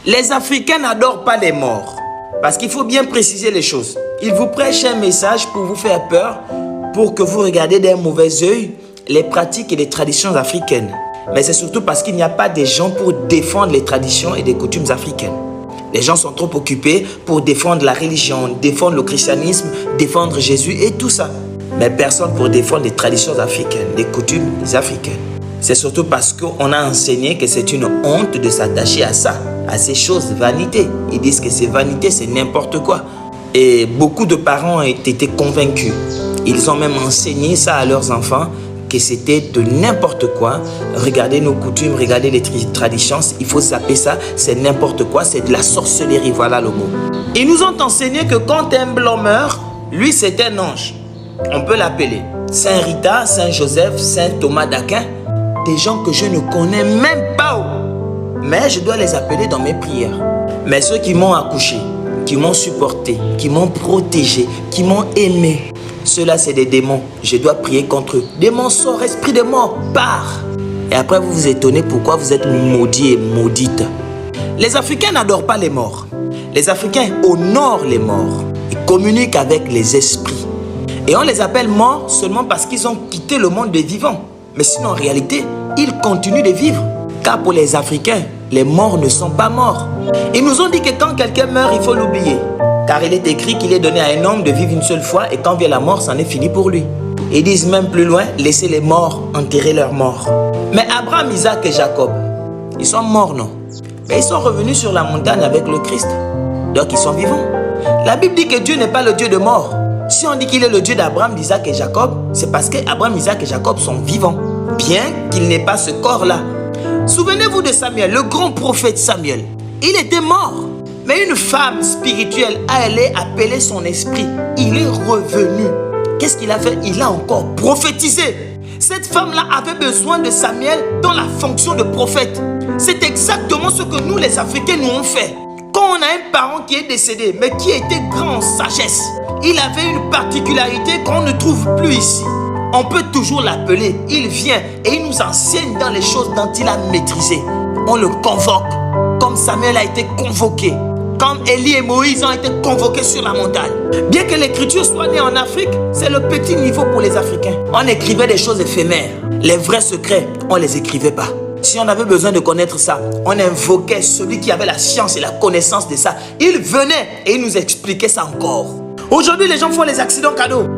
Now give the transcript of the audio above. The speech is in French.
Les Africains n'adorent pas les morts. Parce qu'il faut bien préciser les choses. Ils vous prêchent un message pour vous faire peur, pour que vous regardez d'un mauvais œil les pratiques et les traditions africaines. Mais c'est surtout parce qu'il n'y a pas des gens pour défendre les traditions et les coutumes africaines. Les gens sont trop occupés pour défendre la religion, défendre le christianisme, défendre Jésus et tout ça. Mais personne pour défendre les traditions africaines, les coutumes africaines. C'est surtout parce qu'on a enseigné que c'est une honte de s'attacher à ça, à ces choses vanité. Ils disent que c'est vanité, c'est n'importe quoi. Et beaucoup de parents ont été convaincus. Ils ont même enseigné ça à leurs enfants, que c'était de n'importe quoi. Regardez nos coutumes, regardez les traditions, il faut zapper ça, c'est n'importe quoi, c'est de la sorcellerie, voilà le mot. Ils nous ont enseigné que quand un blanc meurt, lui c'est un ange. On peut l'appeler Saint Rita, Saint Joseph, Saint Thomas d'Aquin, des gens que je ne connais même pas. Mais je dois les appeler dans mes prières. Mais ceux qui m'ont accouché, qui m'ont supporté, qui m'ont protégé, qui m'ont aimé, ceux-là, c'est des démons. Je dois prier contre eux. Démons, sort, esprit de mort, pars. Et après, vous vous étonnez pourquoi vous êtes maudits et maudites. Les Africains n'adorent pas les morts. Les Africains honorent les morts. Ils communiquent avec les esprits. Et on les appelle morts seulement parce qu'ils ont quitté le monde des vivants. Mais sinon, en réalité, ils continuent de vivre. Car pour les Africains, les morts ne sont pas morts. Ils nous ont dit que quand quelqu'un meurt, il faut l'oublier. Car il est écrit qu'il est donné à un homme de vivre une seule fois et quand vient la mort, c'en est fini pour lui. Ils disent même plus loin, laissez les morts enterrer leurs morts. Mais Abraham, Isaac et Jacob, ils sont morts, non? Mais ils sont revenus sur la montagne avec le Christ. Donc ils sont vivants. La Bible dit que Dieu n'est pas le Dieu de mort. Si on dit qu'il est le Dieu d'Abraham, d'Isaac et Jacob, c'est parce qu'Abraham, Isaac et Jacob sont vivants. Bien qu'il n'ait pas ce corps-là. Souvenez-vous de Samuel, le grand prophète Samuel. Il était mort. Mais une femme spirituelle a allé appeler son esprit. Il est revenu. Qu'est-ce qu'il a fait? Il a encore prophétisé. Cette femme-là avait besoin de Samuel dans la fonction de prophète. C'est exactement ce que nous les Africains nous ont fait. Quand on a un parent qui est décédé, mais qui était grand en sagesse, il avait une particularité qu'on ne trouve plus ici. On peut toujours l'appeler. Il vient et il nous enseigne dans les choses dont il a maîtrisé. On le convoque, comme Samuel a été convoqué. Comme Élie et Moïse ont été convoqués sur la montagne. Bien que l'écriture soit née en Afrique, c'est le petit niveau pour les Africains. On écrivait des choses éphémères. Les vrais secrets, on ne les écrivait pas. Si on avait besoin de connaître ça, on invoquait celui qui avait la science et la connaissance de ça. Il venait et il nous expliquait ça encore. Aujourd'hui, les gens font les accidents cadeaux.